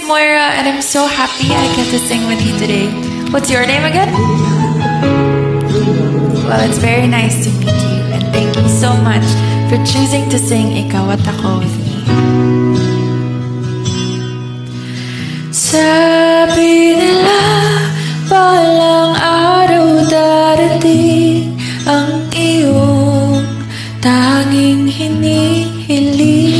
Moira, and I'm so happy I get to sing with you today. What's your name again? Well, it's very nice to meet you, and thank you so much for choosing to sing Ikaw at Ako with me. Sabi nila, balang araw darating ang iyong tanging hinihiling.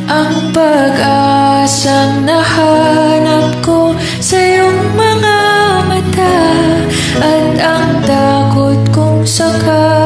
Ang pag-asang nahanap ko sa iyong mga mata at ang takot kong sakali